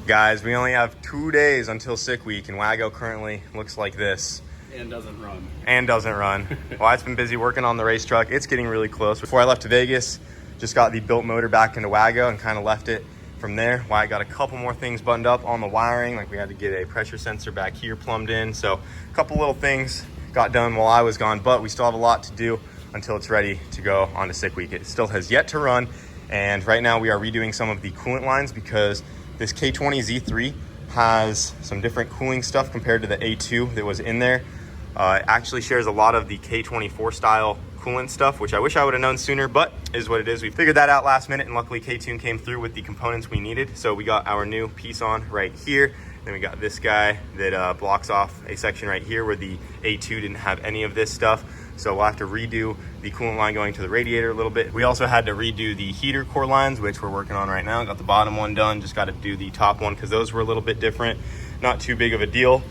Guys, we only have 2 days until sick week, and Wago currently looks like this. And doesn't run. And doesn't run. Wyatt's been busy working on the race truck. It's getting really close. Before I left to Vegas, just got the built motor back into Wago and kind of left it from there. Wyatt got a couple more things buttoned up on the wiring. Like we had to get a pressure sensor back here plumbed in. So a couple little things got done while I was gone, but we still have a lot to do until it's ready to go on to sick week. It still has yet to run. And right now we are redoing some of the coolant lines because this K20 Z3 has some different cooling stuff compared to the A2 that was in there. It actually shares a lot of the K24 style coolant stuff, which I wish I would have known sooner, but is what it is. We figured that out last minute, and luckily K-Tune came through with the components we needed. So we got our new piece on right here. Then we got this guy that blocks off a section right here where the A2 didn't have any of this stuff. So we'll have to redo the coolant line going to the radiator a little bit. We also had to redo the heater core lines, which we're working on right now. Got the bottom one done, just got to do the top one because those were a little bit different. Not too big of a deal,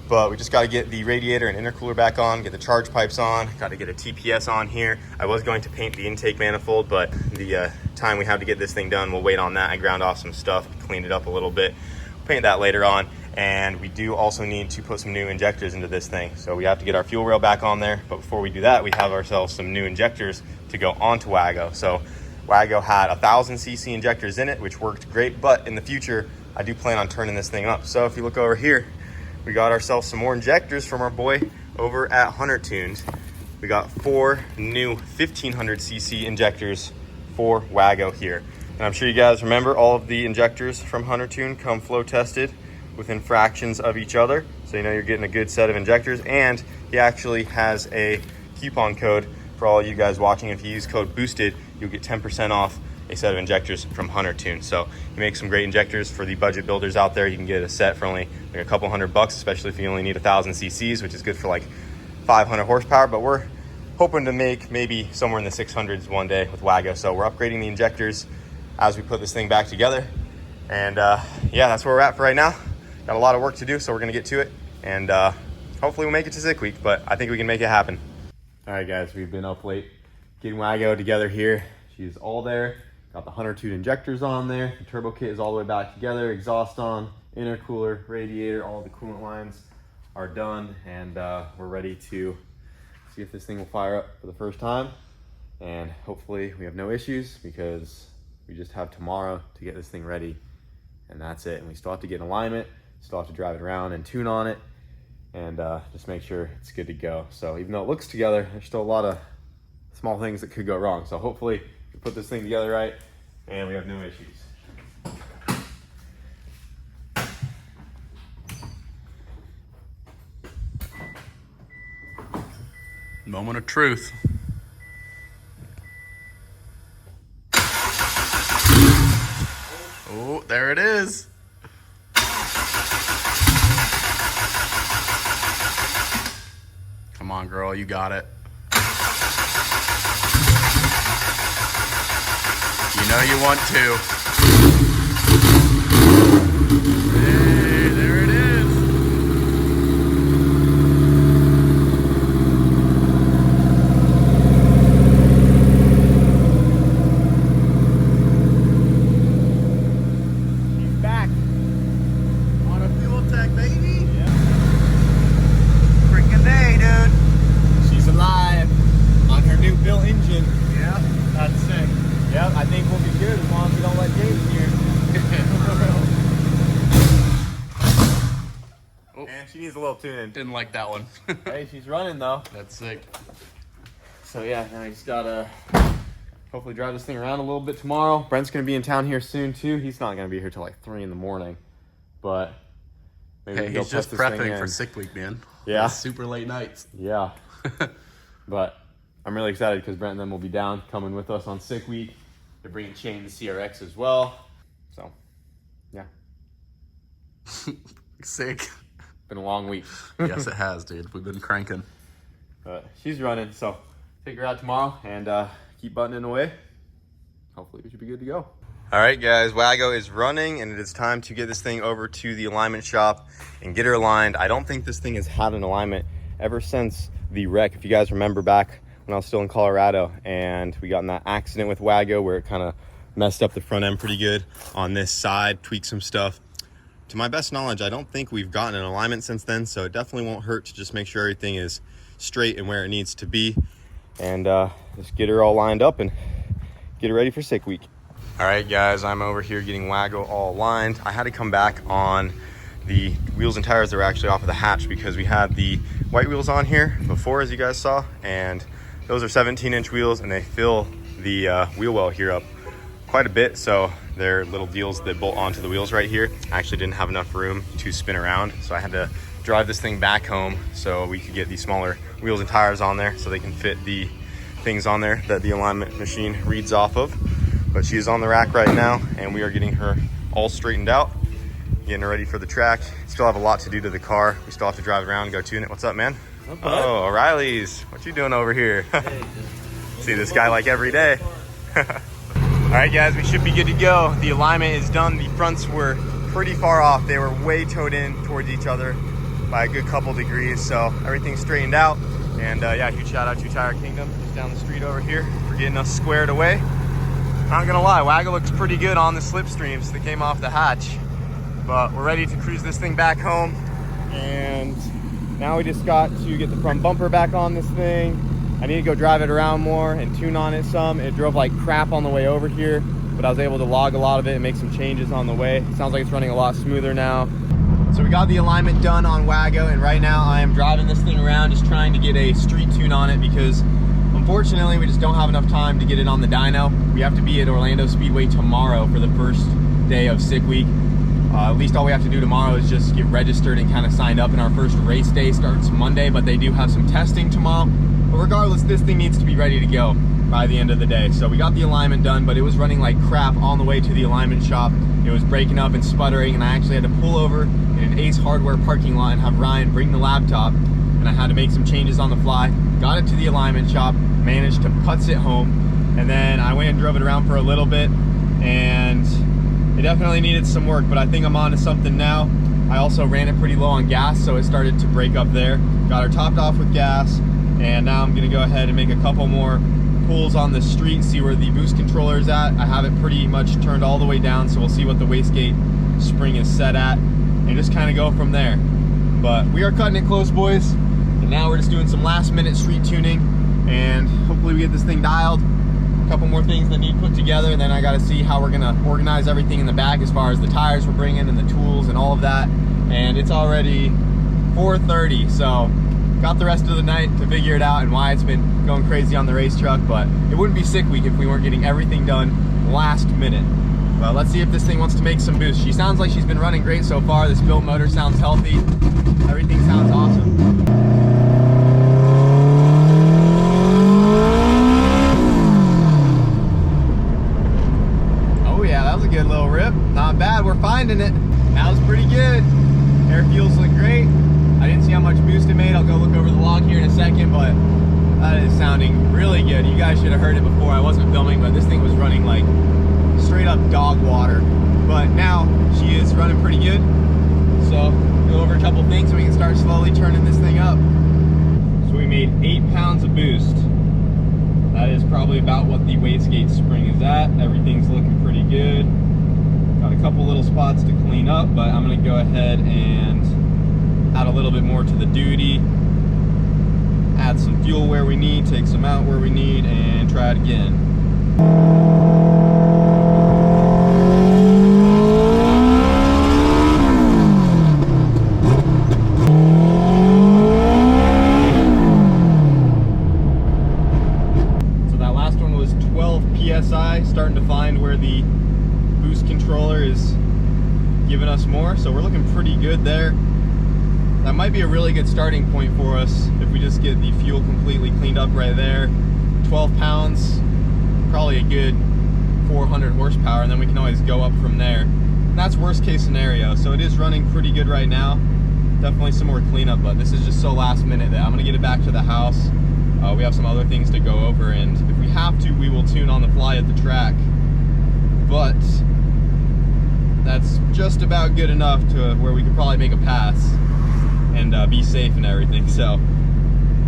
but we just got to get the radiator and intercooler back on, get the charge pipes on, got to get a TPS on here. I was going to paint the intake manifold, but the time we have to get this thing done, we'll wait on that. I ground off some stuff, cleaned it up a little bit. Paint that later on. And we do also need to put some new injectors into this thing. So we have to get our fuel rail back on there. But before we do that, we have ourselves some new injectors to go onto Wago. So Wago had 1,000 cc injectors in it, which worked great. But in the future, I do plan on turning this thing up. So if you look over here, we got ourselves some more injectors from our boy over at Hunter Tuned. We got 4 new 1,500 cc injectors for Wago here. And I'm sure you guys remember all of the injectors from Hunter Tune come flow tested within fractions of each other. So you know you're getting a good set of injectors, and he actually has a coupon code for all you guys watching. If you use code BOOSTED, you'll get 10% off a set of injectors from Hunter Tune. So he makes some great injectors for the budget builders out there. You can get a set for only like a couple $100, especially if you only need 1,000 cc's, which is good for like 500 horsepower. But we're hoping to make maybe somewhere in the 600s one day with Wago. So we're upgrading the injectors as we put this thing back together. And yeah, that's where we're at for right now. Got a lot of work to do, so we're gonna get to it. And hopefully we'll make it to sick week, but I think we can make it happen. All right, guys, we've been up late getting Wago together here. She's all there. Got the Hunter Tune injectors on there. The turbo kit is all the way back together. Exhaust on, intercooler, radiator, all the coolant lines are done. And we're ready to see if this thing will fire up for the first time. And hopefully we have no issues because we just have tomorrow to get this thing ready. And that's it. And we still have to get in alignment. Still have to drive it around and tune on it and just make sure it's good to go. So even though it looks together, there's still a lot of small things that could go wrong. So hopefully we put this thing together right and we have no issues. Moment of truth. Oh, there it is. Come on, girl, you got it. You know you want to. Hey, there it is. He's back on a fuel tech, baby. Yeah. Freaking day, dude. She's alive on her new built engine. Yeah, That's sick. Yep, I think we'll be good as long as we don't let Jake in here. Oh, and she needs a little tuning. didn't like that one. Hey, she's running though. That's sick. So yeah, now I just gotta hopefully drive this thing around a little bit tomorrow. Brent's gonna be in town here soon too. He's not gonna be here till like 3 in the morning, but maybe we Hey, can go he's just test this thing prepping for in. sick week, man. Yeah. It's super late nights. Yeah, but I'm really excited because Brent and them will be down coming with us on sick week. They're bringing Shane the CRX as well. So yeah, Sick. been a long week. Yes, it has, dude. We've been cranking. But she's running, so take her out tomorrow and keep buttoning away. Hopefully we should be good to go. All right, guys, Wago is running, and it is time to get this thing over to the alignment shop and get her aligned. I don't think this thing has had an alignment ever since the wreck. If you guys remember back when I was still in Colorado and we got in that accident with Wago where it kind of messed up the front end pretty good on this side, tweaked some stuff. to my best knowledge, I don't think we've gotten an alignment since then, so it definitely won't hurt to just make sure everything is straight and where it needs to be, and just get her all lined up and get her ready for sick week. All right, guys, I'm over here getting Wago all aligned. I had to come back on the wheels and tires that were actually off of the hatch because we had the white wheels on here before, as you guys saw, and those are 17-inch wheels, and they fill the wheel well here up quite a bit, so they're little deals that bolt onto the wheels right here. I actually didn't have enough room to spin around, so I had to drive this thing back home so we could get these smaller wheels and tires on there so they can fit the things on there that the alignment machine reads off of. But she is on the rack right now, and we are getting her all straightened out, getting her ready for the track. Still have a lot to do to the car. We still have to drive around and go tune it. What's up, man? Oh, O'Reilly's. What you doing over here? See this guy like every day. All right, guys, we should be good to go. The alignment is done. The fronts were pretty far off. They were way towed in towards each other by a good couple degrees. So everything's straightened out. And yeah, huge shout out to Tire Kingdom just down the street over here for getting us squared away. Not gonna lie, Wago looks pretty good on the slipstreams that came off the hatch. But we're ready to cruise this thing back home. And now we just got to get the front bumper back on this thing. I need to go drive it around more and tune on it some. It drove like crap on the way over here, but I was able to log a lot of it and make some changes on the way. It sounds like it's running a lot smoother now. So we got the alignment done on Wago, and right now I am driving this thing around just trying to get a street tune on it because unfortunately we just don't have enough time to get it on the dyno. We have to be at Orlando Speedway tomorrow for the first day of sick week. At least all we have to do tomorrow is just get registered and kind of signed up, and our first race day starts Monday, but they do have some testing tomorrow. But regardless, this thing needs to be ready to go by the end of the day. So we got the alignment done, but it was running like crap on the way to the alignment shop. It was breaking up and sputtering, and I actually had to pull over in an Ace Hardware parking lot and have Ryan bring the laptop, and I had to make some changes on the fly. Got it to the alignment shop, managed to putz it home, and then I went and drove it around for a little bit, and it definitely needed some work, but I think I'm on to something now. I also ran it pretty low on gas, so it started to break up there. Got her topped off with gas, and now I'm gonna go ahead and make a couple more pulls on the street, see where the boost controller is at. I have it pretty much turned all the way down, so we'll see what the wastegate spring is set at, and just kind of go from there. But we are cutting it close, boys, and now we're just doing some last minute street tuning, and hopefully we get this thing dialed. A couple more things that need put together, and then I got to see how we're gonna organize everything in the back as far as the tires we're bringing and the tools and all of that. And it's already 4:30, so got the rest of the night to figure it out, and Wyatt's been going crazy on the race truck. But it wouldn't be sick week if we weren't getting everything done last minute. But let's see if this thing wants to make some boost. She sounds like she's been running great so far. This built motor sounds healthy. Everything sounds awesome. Good little rip, not bad. We're finding it. That was pretty good. Air fuels look great. I didn't see how much boost it made. I'll go look over the log here in a second, but that is sounding really good. You guys should have heard it before. I wasn't filming, but this thing was running like straight up dog water. But now she is running pretty good. So go over a couple things so we can start slowly turning this thing up. So we made 8 pounds of boost. That is probably about what the wastegate spring is at. Everything's looking pretty good. Got a couple little spots to clean up, but I'm gonna go ahead and add a little bit more to the duty. Add some fuel where we need, take some out where we need, and try it again. PSI, starting to find where the boost controller is giving us more, so we're looking pretty good there. That might be a really good starting point for us if we just get the fuel completely cleaned up right there. 12 pounds, probably a good 400 horsepower, and then we can always go up from there. And that's worst case scenario, so it is running pretty good right now. Definitely some more cleanup, but this is just so last minute that I'm gonna get it back to the house. We have some other things to go over, and if we have to, we will tune on the fly at the track. But that's just about good enough to where we could probably make a pass and be safe and everything. So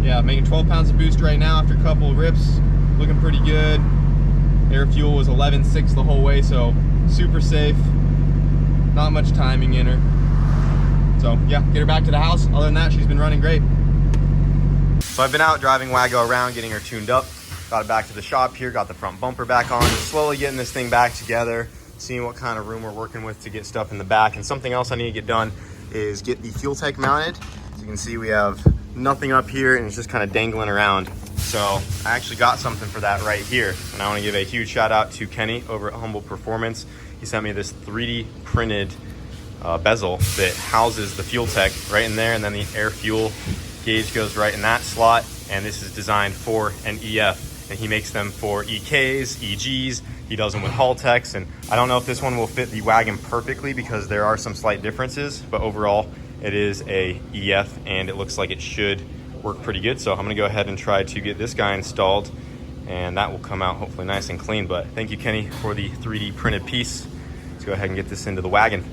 yeah, making 12 pounds of boost right now after a couple of rips, looking pretty good. Air fuel was 11.6 the whole way, so super safe. Not much timing in her. So yeah, get her back to the house. Other than that, she's been running great. So I've been out driving Wago around, getting her tuned up. Got it back to the shop here, got the front bumper back on, just slowly getting this thing back together, seeing what kind of room we're working with to get stuff in the back. And something else I need to get done is get the fuel tank mounted. As you can see, we have nothing up here and it's just kind of dangling around. So I actually got something for that right here. And I want to give a huge shout out to Kenny over at Humble Performance. He sent me this 3D printed bezel that houses the fuel tech right in there, and then the air fuel gauge goes right in that slot. And this is designed for an EF, and he makes them for EKs, EGs. He does them with haul techs, and I don't know if this one will fit the wagon perfectly because there are some slight differences, but overall it is a EF and it looks like it should work pretty good. So I'm gonna go ahead and try to get this guy installed, and that will come out hopefully nice and clean. But thank you, Kenny, for the 3D printed piece. Let's go ahead and get this into the wagon.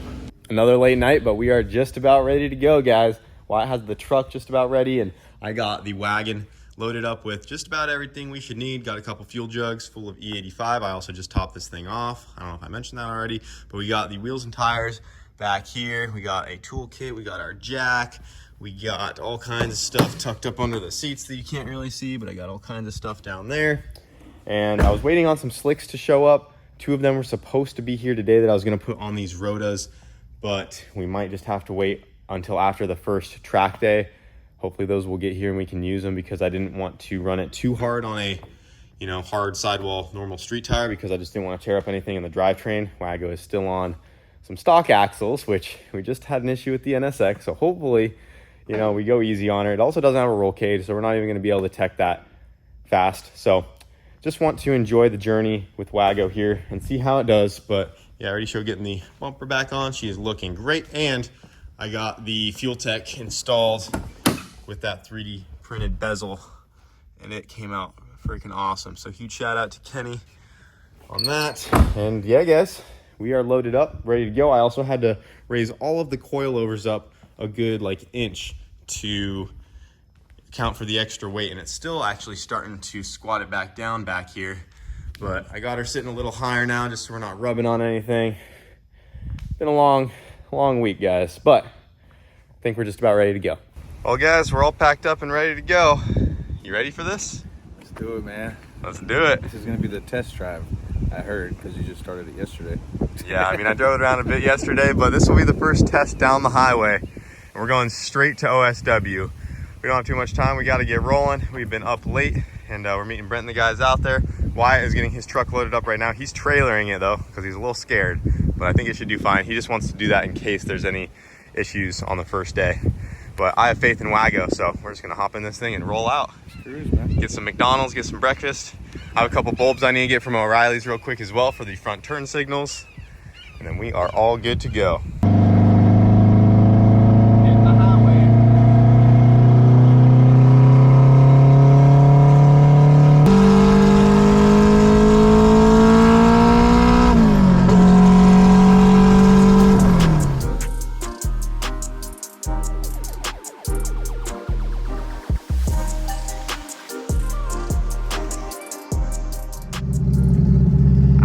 Another late night, but we are just about ready to go, guys. Wyatt has the truck just about ready, and I got the wagon loaded up with just about everything we should need. Got a couple fuel jugs full of E85. I also just topped this thing off. I don't know if I mentioned that already, but we got the wheels and tires back here. We got a tool kit. We got our jack. We got all kinds of stuff tucked up under the seats that you can't really see, but I got all kinds of stuff down there. And I was waiting on some slicks to show up. 2 of them were supposed to be here today that I was gonna put on these rotas, but we might just have to wait until after the first track day. Hopefully those will get here and we can use them, because I didn't want to run it too hard on a, you know, hard sidewall normal street tire, because I just didn't want to tear up anything in the drivetrain. Wago is still on some stock axles, which we just had an issue with the NSX. So hopefully, you know, we go easy on it. It also doesn't have a roll cage, so we're not even going to be able to tech that fast. So just want to enjoy the journey with Wago here and see how it does. But yeah, I already showed getting the bumper back on. She is looking great. And I got the fuel tech installed with that 3D printed bezel, and it came out freaking awesome. So huge shout out to Kenny on that. And yeah, guys, we are loaded up, ready to go. I also had to raise all of the coilovers up a good like inch to account for the extra weight, and it's still actually starting to squat it back down back here. But I got her sitting a little higher now, just so we're not rubbing on anything. Been a long week, guys, but I think we're just about ready to go. Well, guys, we're all packed up and ready to go. You ready for this? Let's do it, man. Let's do it. This is going to be the test drive, I heard, because you just started it yesterday. Yeah, I mean, I drove it around a bit yesterday, but this will be the first test down the highway. And we're going straight to OSW. We don't have too much time. We got to get rolling. We've been up late, and we're meeting Brent and the guys out there. Wyatt is getting his truck loaded up right now. He's trailering it, though, because he's a little scared, but I think it should do fine. He just wants to do that in case there's any issues on the first day. But I have faith in Wago, so we're just gonna hop in this thing and roll out. Cruise, man. Get some McDonald's, get some breakfast. I have a couple bulbs I need to get from O'Reilly's real quick as well for the front turn signals. And then we are all good to go. Hitting the highway.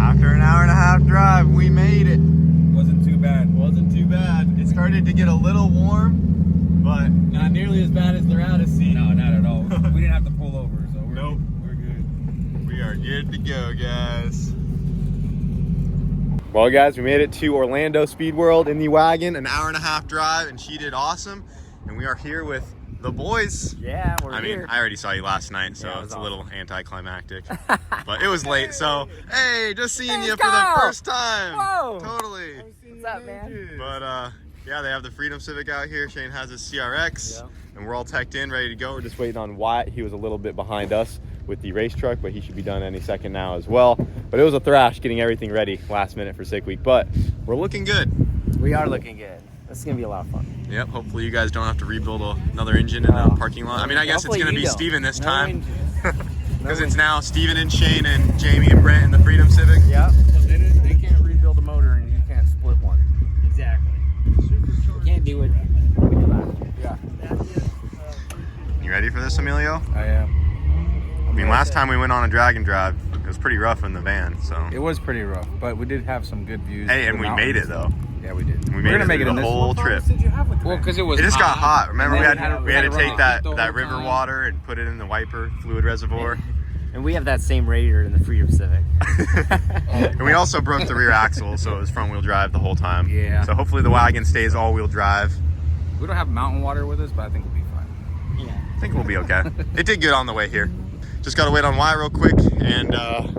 After an hour and a half drive, we made it. Wasn't too bad. Wasn't too bad. It started to get a little warm, but Not nearly as bad as they're out of sea. No, not at all. We didn't have to pull over, so we're good. we are good to go, guys. Well, guys, we made it to Orlando Speed World in the wagon, an hour and a half drive, and she did awesome. And we are here with the boys. Yeah, we're I mean, here. I already saw you last night, so Yeah, it it's was a little anticlimactic. But it was late, so hey, just seeing you for the go! first time. Whoa! Totally. What's up, man? But yeah, they have the Freedom Civic out here. Shane has his CRX, and we're all teched in, ready to go. We're just waiting on Wyatt. He was a little bit behind us with the race truck, but he should be done any second now as well. But it was a thrash getting everything ready last minute for Sick Week, but we're looking good. We are looking good. This is gonna be a lot of fun. Yep, hopefully you guys don't have to rebuild another engine in the parking lot. I mean, I guess it's Hopefully gonna you be don't. Steven this No time. engine. Because it's now Steven and Shane and Jamie and Brent in the Freedom Civic. Yeah. They can't rebuild a motor and you can't split one. Exactly. We can't do it. We did last year. Yeah. You ready for this, Emilio? I am. I mean, last time we went on a drag and drive, it was pretty rough in the van, so. It was pretty rough, but we did have some good views. Hey, to and the we made it mountains. though. Yeah, we did. We made it through the whole trip. Well, because it was It just got hot. Remember, we And had then we had to run take the that heat the that whole river time. water and put it in the wiper fluid reservoir. And we have that same radiator in the Freedom Civic. And we also broke the rear axle, so it was front wheel drive the whole time. Yeah. So hopefully the wagon stays all wheel drive. We don't have mountain water with us, but I think we'll be fine. Yeah. I think we'll be okay. It did good on the way here. Just got to wait on Wyatt real quick, and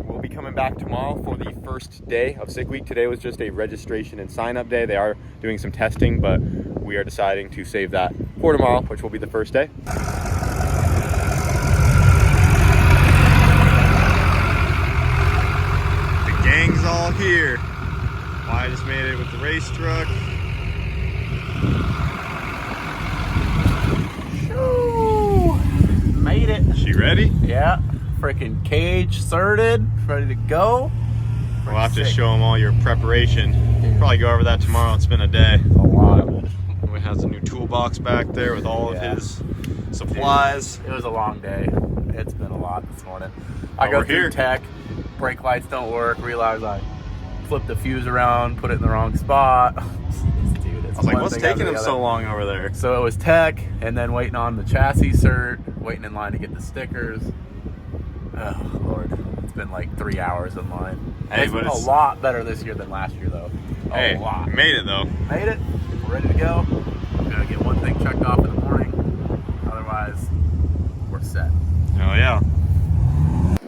we'll be coming back tomorrow for the first day of Sick Week. Today was just a registration and sign up day. They are doing some testing, but we are deciding to save that for tomorrow, which will be the first day. The gang's all here. Wyatt just made it with the race truck. Made it. She ready? Yeah. Freaking cage sorted, ready to go. We'll have to Sick. show them all your preparation. Probably go over that tomorrow. It's been a day. A lot of it. Wyatt has a new toolbox back there with all of Yeah. his supplies. It was a long day. It's been a lot this morning. Oh, I go we're through here. tech, brake lights don't work, realize I flipped the fuse around, put it in the wrong spot. Dude, it's I was like, one what's thing after taking the them other. so long over there? So it was tech, and then waiting on the chassis cert, waiting in line to get the stickers. Oh, Lord. It's been like 3 hours in line. Hey, It's but been a it's- lot better this year than last year, though. Hey, A lot. we made it though. Made it. We're ready to go. I'm going to get one thing checked off in the morning. Otherwise, we're set. Oh yeah.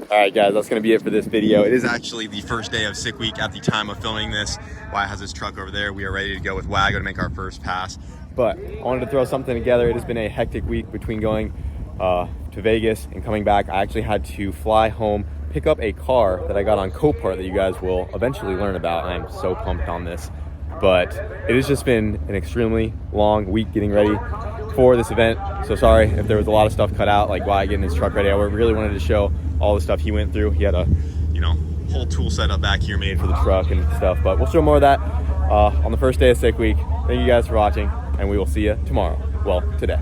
All right, guys, that's gonna be it for this video. It is actually the first day of Sick Week at the time of filming this. Wyatt has his truck over there. We are ready to go with Wago to make our first pass. But I wanted to throw something together. It has been a hectic week between going to Vegas and coming back. I actually had to fly home, pick up a car that I got on Copart that you guys will eventually learn about. I'm so pumped on this. But it has just been an extremely long week getting ready for this event. So sorry if there was a lot of stuff cut out, like Wyatt getting his truck ready. I really wanted to show all the stuff he went through. He had a, whole tool setup back here made for the truck and stuff. But we'll show more of that on the first day of Sick Week. Thank you guys for watching, and we will see you tomorrow. Well, today.